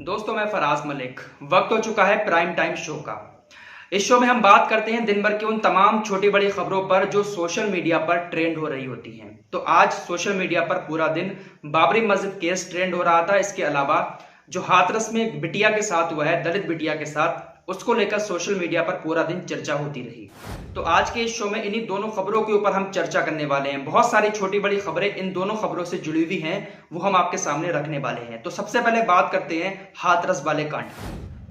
दोस्तों, मैं फराज मलिक। वक्त हो चुका है प्राइम टाइम शो का। इस शो में हम बात करते हैं दिन भर की उन तमाम छोटी बड़ी खबरों पर जो सोशल मीडिया पर ट्रेंड हो रही होती हैं। तो आज सोशल मीडिया पर पूरा दिन बाबरी मस्जिद केस ट्रेंड हो रहा था। इसके अलावा जो हाथरस में एक बिटिया के साथ हुआ है, दलित बिटिया के साथ, उसको लेकर सोशल मीडिया पर पूरा दिन चर्चा होती रही। तो आज के इस शो में इन्हीं दोनों खबरों के ऊपर हम चर्चा करने वाले हैं। बहुत सारी छोटी बड़ी खबरें इन दोनों खबरों से जुड़ी हुई हैं, वो हम आपके सामने रखने वाले हैं। तो सबसे पहले बात करते हैं हाथरस वाले कांड।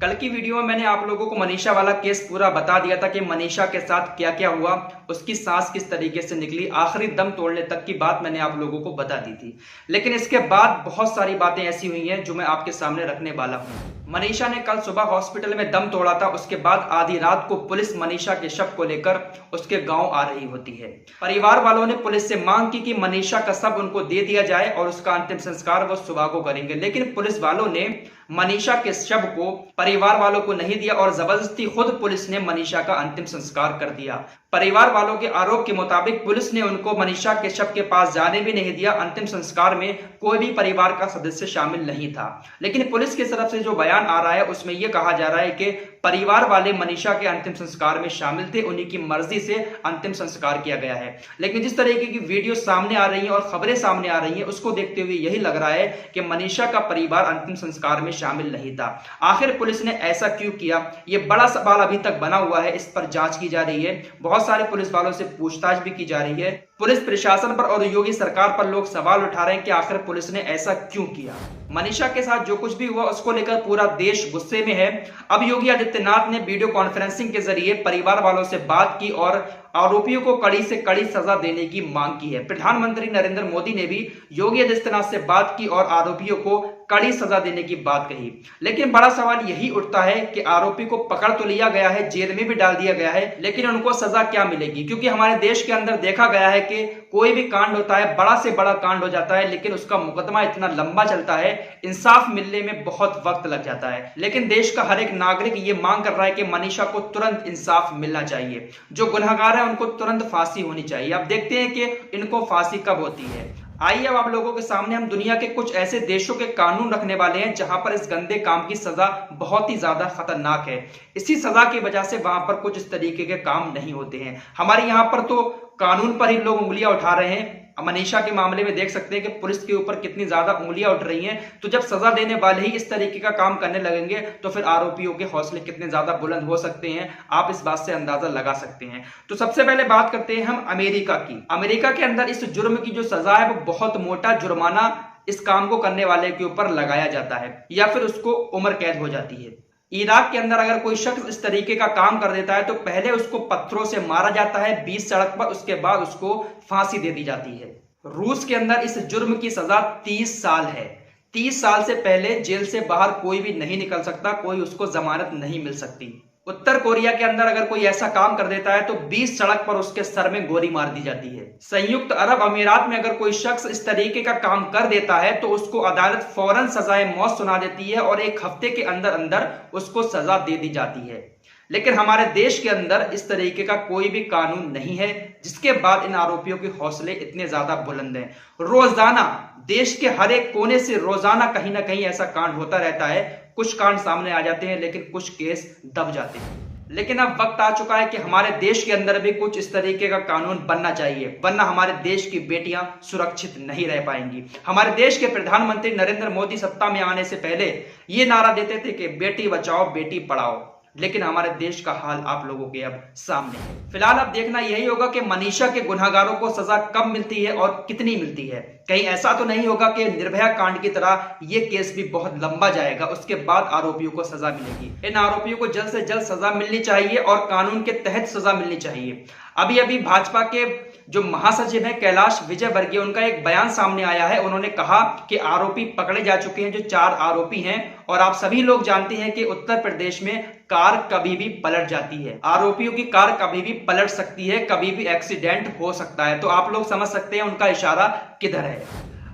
कल की वीडियो में मैंने आप लोगों को मनीषा वाला केस पूरा बता दिया था कि मनीषा के साथ क्या क्या हुआ, उसकी सांस किस तरीके से निकली, आखिरी दम तोड़ने तक की बात मैंने आप लोगों को बता दी थी। लेकिन इसके बाद बहुत सारी बातें ऐसी हुई हैं जो मैं आपके सामने रखने वाला हूं। मनीषा ने कल सुबह हॉस्पिटल में दम तोड़ा था। उसके बाद आधी रात को पुलिस मनीषा के शव को लेकर उसके गांव आ रही होती है। परिवार वालों ने पुलिस से मांग की कि मनीषा का शव उनको दे दिया जाए और उसका अंतिम संस्कार वो सुबह को करेंगे। लेकिन पुलिस वालों ने मनीषा के शव को परिवार वालों को नहीं दिया और जबरदस्ती खुद पुलिस ने मनीषा का अंतिम संस्कार कर दिया। परिवार वालों के आरोप के मुताबिक पुलिस ने उनको मनीषा के शव के पास जाने भी नहीं दिया। अंतिम संस्कार में कोई भी परिवार का सदस्य शामिल नहीं था। लेकिन पुलिस की तरफ से जो बयान आ रहा है उसमें यह कहा जा रहा है कि परिवार वाले मनीषा के अंतिम संस्कार में शामिल थे, उन्हीं की मर्जी से अंतिम संस्कार किया गया है। लेकिन जिस तरीके की वीडियो सामने आ रही है और खबरें सामने आ रही हैं, उसको देखते हुए यही लग रहा है कि मनीषा का परिवार अंतिम संस्कार में शामिल नहीं था। आखिर पुलिस ने ऐसा क्यों किया, यह बड़ा सवाल अभी तक बना हुआ है। इस पर जांच की जा रही है। बहुत सारे पुलिस वालों से पूछताछ भी की जा रही है। पुलिस प्रशासन पर और योगी सरकार पर लोग सवाल उठा रहे हैं कि आखिर पुलिस ने ऐसा क्यों किया। मनीषा के साथ जो कुछ भी हुआ उसको लेकर पूरा देश गुस्से में है। अब योगी आदित्यनाथ ने वीडियो कॉन्फ्रेंसिंग के जरिए परिवार वालों से बात की और आरोपियों को कड़ी से कड़ी सजा देने की मांग की है। प्रधानमंत्री नरेंद्र मोदी ने भी योगी आदित्यनाथ से बात की और आरोपियों को कड़ी सजा देने की बात कही। लेकिन बड़ा सवाल यही उठता है कि आरोपी को पकड़ तो लिया गया है, जेल में भी डाल दिया गया है, लेकिन उनको सजा क्या मिलेगी? क्योंकि हमारे देश के अंदर देखा गया है कि कोई भी कांड होता है, बड़ा से बड़ा कांड हो जाता है, लेकिन उसका मुकदमा इतना लंबा चलता है, इंसाफ मिलने में बहुत वक्त लग जाता है। लेकिन देश का हर एक नागरिक ये मांग कर रहा है कि मनीषा को तुरंत इंसाफ मिलना चाहिए। जो गुनहगार है उनको तुरंत फांसी होनी चाहिए। अब देखते हैं कि इनको फांसी कब होती है। आइए अब आप लोगों के सामने हम दुनिया के कुछ ऐसे देशों के कानून रखने वाले हैं जहां पर इस गंदे काम की सजा बहुत ही ज्यादा खतरनाक है। इसी सजा की वजह से वहां पर कुछ इस तरीके के काम नहीं होते हैं। हमारे यहाँ पर तो कानून पर ही लोग उंगलियां उठा रहे हैं। मनीषा के मामले में देख सकते हैं कि पुलिस के ऊपर कितनी ज्यादा उंगलियां उठ रही हैं। तो जब सजा देने वाले ही इस तरीके का काम करने लगेंगे तो फिर आरोपियों के हौसले कितने ज्यादा बुलंद हो सकते हैं, आप इस बात से अंदाजा लगा सकते हैं। तो सबसे पहले बात करते हैं हम अमेरिका की। अमेरिका के अंदर इस जुर्म की जो सजा है वो बहुत मोटा जुर्माना इस काम को करने वाले के ऊपर लगाया जाता है या फिर उसको उम्र कैद हो जाती है। इराक के अंदर अगर कोई शख्स इस तरीके का काम कर देता है तो पहले उसको पत्थरों से मारा जाता है बीच सड़क पर, उसके बाद उसको फांसी दे दी जाती है। रूस के अंदर इस जुर्म की सजा 30 साल है। 30 साल से पहले जेल से बाहर कोई भी नहीं निकल सकता, कोई उसको जमानत नहीं मिल सकती। उत्तर कोरिया के अंदर अगर कोई ऐसा काम कर देता है तो 20 सड़क पर उसके सर में गोली मार दी जाती है। संयुक्त अरब अमीरात में अगर कोई शख्स इस तरीके का काम कर देता है तो उसको अदालत फौरन सजाए मौत सुना देती है और 1 हफ्ते के अंदर अंदर उसको सजा दे दी जाती है। लेकिन हमारे देश के अंदर इस तरीके का कोई भी कानून नहीं है, जिसके बाद इन आरोपियों के हौसले इतने ज्यादा बुलंद हैं। रोजाना देश के हर एक कोने से रोजाना कहीं ना कहीं ऐसा कांड होता रहता है। कुछ कांड सामने आ जाते हैं लेकिन कुछ केस दब जाते हैं। लेकिन अब वक्त आ चुका है कि हमारे देश के अंदर भी कुछ इस तरीके का कानून बनना चाहिए, वरना हमारे देश की बेटियां सुरक्षित नहीं रह पाएंगी। हमारे देश के प्रधानमंत्री नरेंद्र मोदी सत्ता में आने से पहले ये नारा देते थे कि बेटी बचाओ बेटी पढ़ाओ, लेकिन हमारे देश का हाल आप लोगों के अब सामने है। फिलहाल अब देखना यही होगा कि मनीषा के गुनहगारों को सजा कब मिलती है और कितनी मिलती है। कहीं ऐसा तो नहीं होगा कि निर्भया कांड की तरह ये केस भी बहुत लंबा जाएगा, उसके बाद आरोपियों को सजा मिलेगी। इन आरोपियों को जल्द से जल्द सजा मिलनी चाहिए और कानून के तहत सजा मिलनी चाहिए। अभी अभी भाजपा के जो महासचिव हैं कैलाश विजयवर्गीय, उनका एक बयान सामने आया है। उन्होंने कहा कि आरोपी पकड़े जा चुके हैं, जो 4 आरोपी हैं। और आप सभी लोग जानते हैं कि उत्तर प्रदेश में कार कभी भी पलट जाती है, आरोपियों की कार कभी भी पलट सकती है, कभी भी एक्सीडेंट हो सकता है। तो आप लोग समझ सकते हैं उनका इशारा किधर है।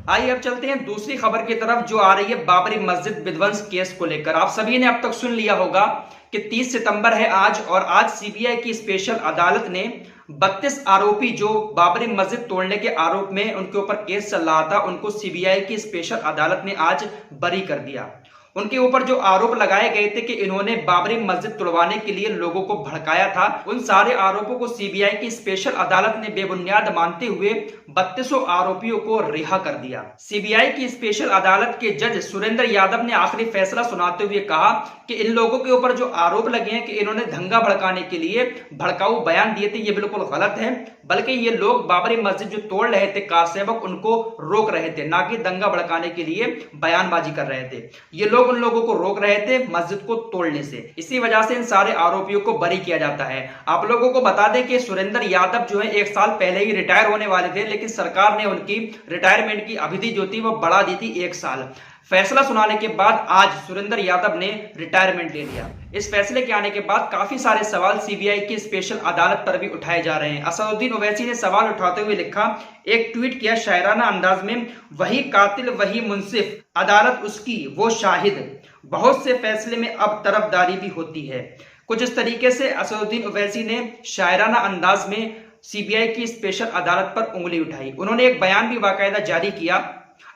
आइए अब चलते हैं दूसरी खबर की तरफ जो आ रही है बाबरी मस्जिद विध्वंस केस को लेकर। आप सभी ने अब तक सुन लिया होगा कि 30 सितंबर है आज, और आज सीबीआई की स्पेशल अदालत ने 32 आरोपी जो बाबरी मस्जिद तोड़ने के आरोप में उनके ऊपर केस चल रहा था, उनको सीबीआई की स्पेशल अदालत ने आज बरी कर दिया। उनके ऊपर जो आरोप लगाए गए थे कि इन्होंने बाबरी मस्जिद तुड़वाने के लिए लोगों को भड़काया था, उन सारे आरोपों को सीबीआई की स्पेशल अदालत ने बेबुनियाद मानते हुए 32 आरोपियों को रिहा कर दिया। सीबीआई की स्पेशल अदालत के जज सुरेंद्र यादव ने आखिरी फैसला सुनाते हुए कहा कि इन लोगों के ऊपर जो आरोप लगे हैं कि इन्होंने दंगा भड़काने के लिए भड़काऊ बयान दिए थे, ये बिल्कुल गलत है। बल्कि ये लोग बाबरी मस्जिद जो तोड़ रहे थे, कार सेवक उनको रोक रहे थे, ना कि दंगा भड़काने के लिए बयानबाजी कर रहे थे। ये लोग उन लोगों को रोक रहे थे मस्जिद को तोड़ने से। इसी वजह से इन सारे आरोपियों को बरी किया जाता है। आप लोगों को बता दें कि सुरेंद्र यादव जो है 1 साल पहले ही रिटायर होने वाले थे, लेकिन सरकार ने उनकी रिटायरमेंट की अवधि जो थी वो बढ़ा दी थी 1 साल। फैसला सुनाने के बाद आज सुरेंद्र यादव ने रिटायरमेंट ले लिया। इस फैसले के आने के बाद काफी सारे सवाल सीबीआई की स्पेशल अदालत पर भी उठाए जा रहे हैं। असदुद्दीन ओवैसी ने सवाल उठाते हुए लिखा, एक ट्वीट किया शायराना अंदाज में, वही कातिल वही मुंसिफ, अदालत उसकी वो शाहिद, बहुत से फैसले में अब तरफदारी भी होती है। कुछ इस तरीके से असदुद्दीन ओवैसी ने शायराना अंदाज में सीबीआई की स्पेशल अदालत पर उंगली उठाई। उन्होंने एक बयान भी बाकायदा जारी किया।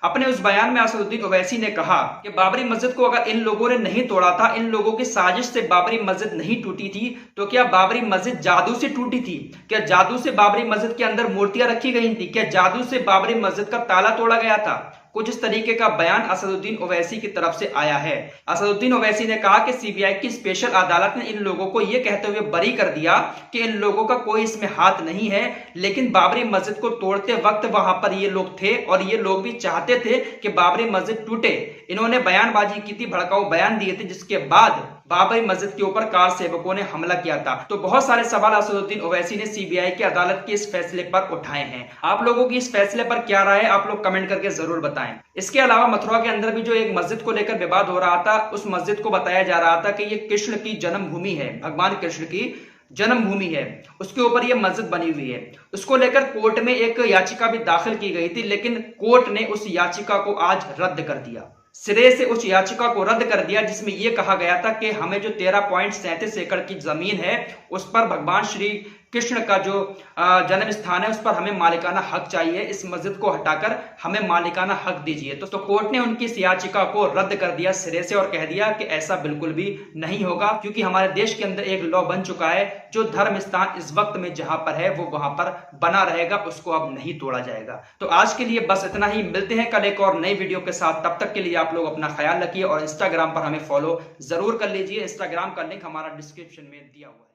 अपने उस बयान में असदुद्दीन ओवैसी ने कहा कि बाबरी मस्जिद को अगर इन लोगों ने नहीं तोड़ा था, इन लोगों की साजिश से बाबरी मस्जिद नहीं टूटी थी, तो क्या बाबरी मस्जिद जादू से टूटी थी? क्या जादू से बाबरी मस्जिद के अंदर मूर्तियां रखी गई थी? क्या जादू से बाबरी मस्जिद का ताला तोड़ा गया था? कुछ इस तरीके का बयान असदुद्दीन ओवैसी की तरफ से आया है। असदुद्दीन ओवैसी ने कहा कि सीबीआई की स्पेशल अदालत ने इन लोगों को यह कहते हुए बरी कर दिया कि इन लोगों का कोई इसमें हाथ नहीं है, लेकिन बाबरी मस्जिद को तोड़ते वक्त वहां पर ये लोग थे और ये लोग भी चाहते थे कि बाबरी मस्जिद टूटे। इन्होंने बयानबाजी की थी, भड़काऊ बयान दिए थे, जिसके बाद बाबरी मस्जिद के ऊपर कार सेवकों ने हमला किया था। तो बहुत सारे सवाल असदुद्दीन ओवैसी ने सीबीआई की अदालत के इस फैसले पर उठाए हैं। आप लोगों की इस फैसले पर क्या राय है, आप लोग कमेंट करके जरूर बताएं। इसके अलावा मथुरा के अंदर भी जो एक मस्जिद को लेकर विवाद हो रहा था, उस मस्जिद को बताया जा रहा था कि ये कृष्ण की जन्मभूमि है, भगवान कृष्ण की जन्मभूमि है, उसके ऊपर यह मस्जिद बनी हुई है। उसको लेकर कोर्ट में एक याचिका भी दाखिल की गई थी, लेकिन कोर्ट ने उस याचिका को आज रद्द कर दिया। सिरे से उस याचिका को रद्द कर दिया, जिसमें यह कहा गया था कि हमें जो 13.37 एकड़ की जमीन है, उस पर भगवान श्री कृष्ण का जो जन्म स्थान है, उस पर हमें मालिकाना हक चाहिए। इस मस्जिद को हटाकर हमें मालिकाना हक दीजिए। तो कोर्ट ने उनकी इस याचिका को रद्द कर दिया सिरे से और कह दिया कि ऐसा बिल्कुल भी नहीं होगा, क्योंकि हमारे देश के अंदर एक लॉ बन चुका है, जो धर्म स्थान इस वक्त में जहां पर है वो वहां पर बना रहेगा, उसको अब नहीं तोड़ा जाएगा। तो आज के लिए बस इतना ही। मिलते हैं कल एक और नई वीडियो के साथ। तब तक के लिए आप लोग अपना ख्याल रखिए और इंस्टाग्राम पर हमें फॉलो जरूर कर लीजिए। इंस्टाग्राम का लिंक हमारा डिस्क्रिप्शन में दिया हुआ है।